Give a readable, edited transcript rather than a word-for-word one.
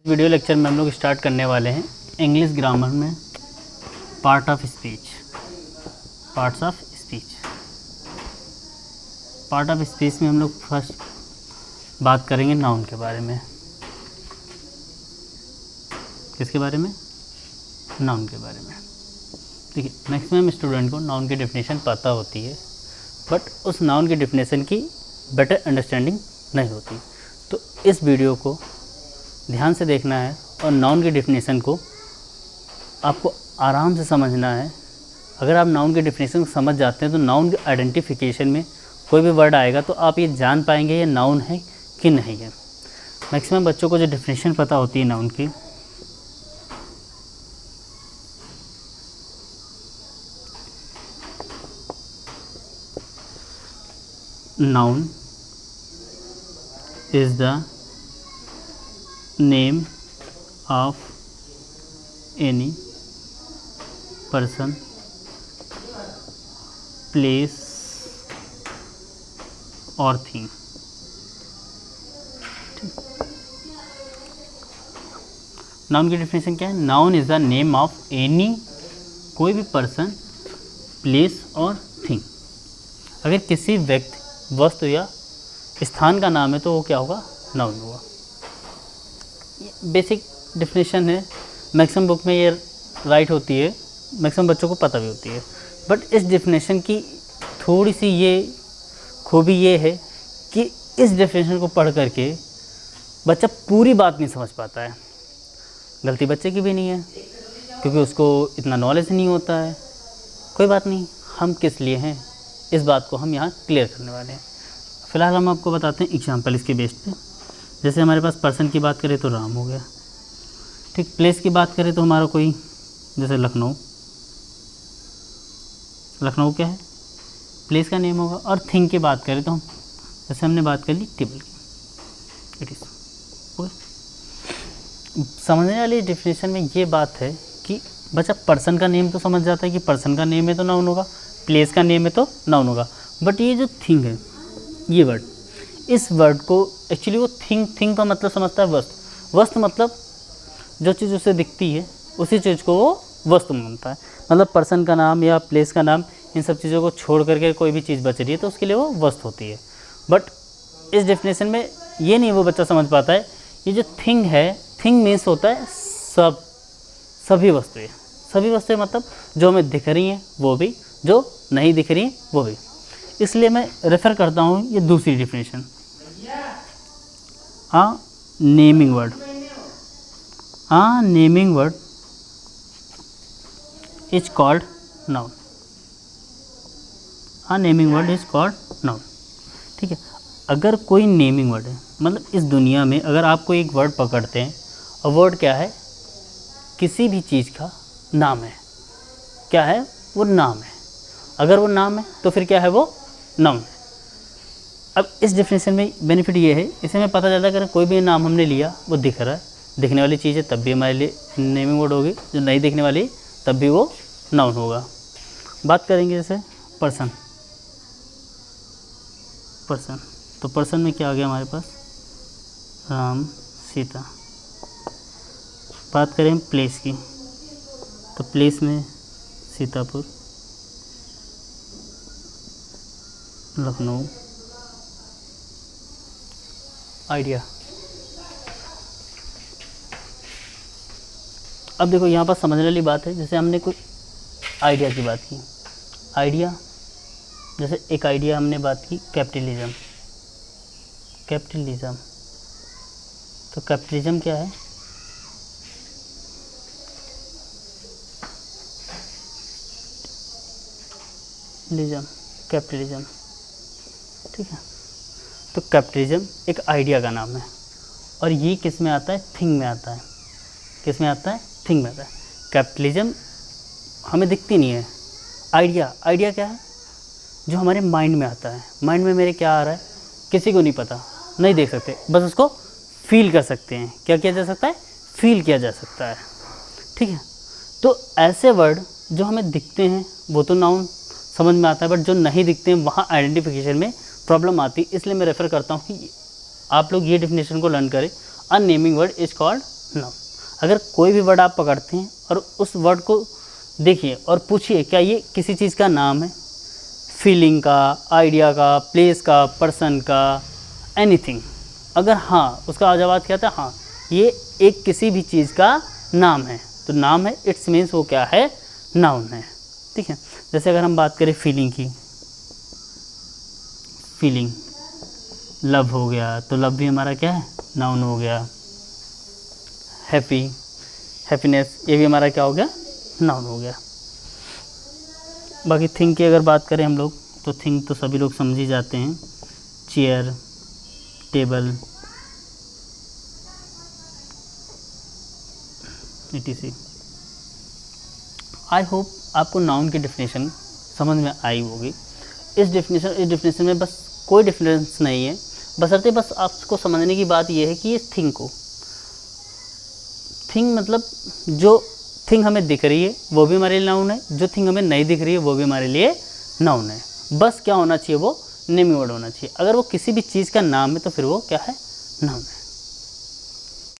Video lecture में हम लोग स्टार्ट करने वाले हैं इंग्लिश ग्रामर में parts of speech. Part of speech में हम लोग फर्स्ट बात करेंगे नाउन के बारे में। किसके बारे में? नाउन के बारे में। देखिए, मैक्सिमम स्टूडेंट को नाउन की डेफिनेशन पता होती है, बट उस नाउन की डेफिनेशन की बेटर अंडरस्टैंडिंग नहीं होती। तो इस वीडियो को ध्यान से देखना है और नाउन की डेफिनेशन को आपको आराम से समझना है। अगर आप नाउन की डेफिनेशन को समझ जाते हैं तो नाउन के आइडेंटिफिकेशन में कोई भी वर्ड आएगा तो आप ये जान पाएंगे ये नाउन है कि नहीं है। मैक्सिमम बच्चों को जो डेफिनेशन पता होती है नाउन की, noun is the name of any person, place or thing। Noun की डेफिनेशन क्या है? Noun is the name of any, कोई भी पर्सन, प्लेस और थिंग। अगर किसी व्यक्ति, वस्तु या स्थान का नाम है तो वो क्या होगा? नाउन होगा। बेसिक डेफिनेशन है, मैक्सिमम बुक में ये राइट होती है, मैक्सिमम बच्चों को पता भी होती है। बट इस डेफिनेशन की थोड़ी सी ये खूबी ये है कि इस डेफिनेशन को पढ़ करके बच्चा पूरी बात नहीं समझ पाता है। गलती बच्चे की भी नहीं है, क्योंकि उसको इतना नॉलेज नहीं होता है। कोई बात नहीं, हम किस लिए हैं इस बात को हम यहाँ क्लियर करने वाले हैं। फ़िलहाल हम आपको बताते हैं एग्जाम्पल इसके बेस पे। जैसे हमारे पास पर्सन की बात करें तो राम हो गया, ठीक। प्लेस की बात करें तो हमारा कोई, जैसे लखनऊ, लखनऊ क्या है? प्लेस का नेम होगा। और थिंग की बात करें तो हम, जैसे हमने बात कर ली टेबल की, इट इज़। समझने वाली डेफिनेशन में ये बात है कि बच्चा पर्सन का नेम तो समझ जाता है कि पर्सन का नेम है तो नाउन होगा, प्लेस का नेम है तो नाउन होगा। बट ये जो थिंग है, ये वर्ड, इस वर्ड को एक्चुअली वो थिंग का मतलब समझता है वस्तु। वस्तु मतलब जो चीज़ उसे दिखती है उसी चीज़ को वो वस्तु मानता है। मतलब पर्सन का नाम या प्लेस का नाम, इन सब चीज़ों को छोड़ करके कोई भी चीज़ बच रही है तो उसके लिए वो वस्तु होती है। बट इस डेफिनेशन में ये नहीं वो बच्चा समझ पाता है, ये जो थिंग है, थिंग मीन्स होता है सभी वस्तुएं। सभी वस्तुएं मतलब जो हमें दिख रही हैं वो भी, जो नहीं दिख रही हैं वो भी। इसलिए मैं रेफ़र करता हूँ ये दूसरी definition, naming word. Naming word is called noun. Naming word is called noun, ठीक है। अगर कोई नेमिंग वर्ड है, मतलब इस दुनिया में अगर आप कोई एक वर्ड पकड़ते हैं और वर्ड क्या है? किसी भी चीज़ का नाम है। क्या है? वो नाम है। अगर वो नाम है तो फिर क्या है? वो नाउन है। अब इस डेफिनेशन में बेनिफिट ये है, इसे में पता चलता है कि कोई भी नाम हमने लिया वो दिख रहा है, दिखने वाली चीज़ है तब भी हमारे लिए नेमिंग वर्ड होगी, जो नहीं दिखने वाली तब भी वो नाउन होगा। बात करेंगे जैसे पर्सन। तो पर्सन में क्या आ गया हमारे पास? राम, सीता। बात करें प्लेस की तो प्लेस में सीतापुर, लखनऊ, आइडिया। अब देखो यहाँ पर समझने वाली बात है, जैसे हमने कोई आइडिया की बात की। आइडिया, जैसे एक आइडिया हमने बात की कैपिटलिज्म। तो कैपिटलिज्म क्या है? कैपिटलिज्म, ठीक है। तो कैपिटलिज्म एक आइडिया का नाम है और ये किस में आता है? थिंग में आता है। किस में आता है? थिंग में आता है। कैपिटलिज्म हमें दिखती नहीं है। आइडिया क्या है? जो हमारे माइंड में आता है। माइंड में मेरे क्या आ रहा है किसी को नहीं पता, नहीं देख सकते, बस उसको फील कर सकते हैं। क्या किया जा सकता है? फील किया जा सकता है, ठीक है। तो ऐसे वर्ड जो हमें दिखते हैं वो तो नाउन समझ में आता है, बट जो नहीं दिखते हैं वहाँ आइडेंटिफिकेशन में प्रॉब्लम आती है। इसलिए मैं रेफ़र करता हूँ कि आप लोग ये डेफिनेशन को लर्न करें। अ naming word is called noun. अगर कोई भी वर्ड आप पकड़ते हैं और उस वर्ड को देखिए और पूछिए क्या ये किसी चीज़ का नाम है, फीलिंग का, आइडिया का, प्लेस का, पर्सन का, एनीथिंग, अगर हाँ उसका जवाब क्या था, हाँ ये एक किसी भी चीज़ का नाम है, तो नाम है, इट्स मीन्स वो क्या है, नाउन है। ठीक है, जैसे अगर हम बात करें फीलिंग की, फीलिंग लव हो गया तो लव भी हमारा क्या है, नाउन हो गया। हैप्पी, हैप्पीनेस, ये भी हमारा क्या हो गया, नाउन हो गया। बाकी थिंक की अगर बात करें हम लोग तो थिंक तो सभी लोग समझ ही जाते हैं, chair, table, etc। I hope आपको नाउन की डेफिनेशन समझ में आई होगी। इस डेफिनेशन में बस कोई डिफरेंस नहीं है, बशर्ते बस आपको समझने की बात यह है कि ये थिंग को, थिंग मतलब जो थिंग हमें दिख रही है वो भी हमारे लिए नाउन है, जो थिंग हमें नहीं दिख रही है वो भी हमारे लिए नाउन है। बस क्या होना चाहिए, वो नेमिंग वर्ड होना चाहिए। अगर वो किसी भी चीज़ का नाम है तो फिर वो क्या है, नाउन है।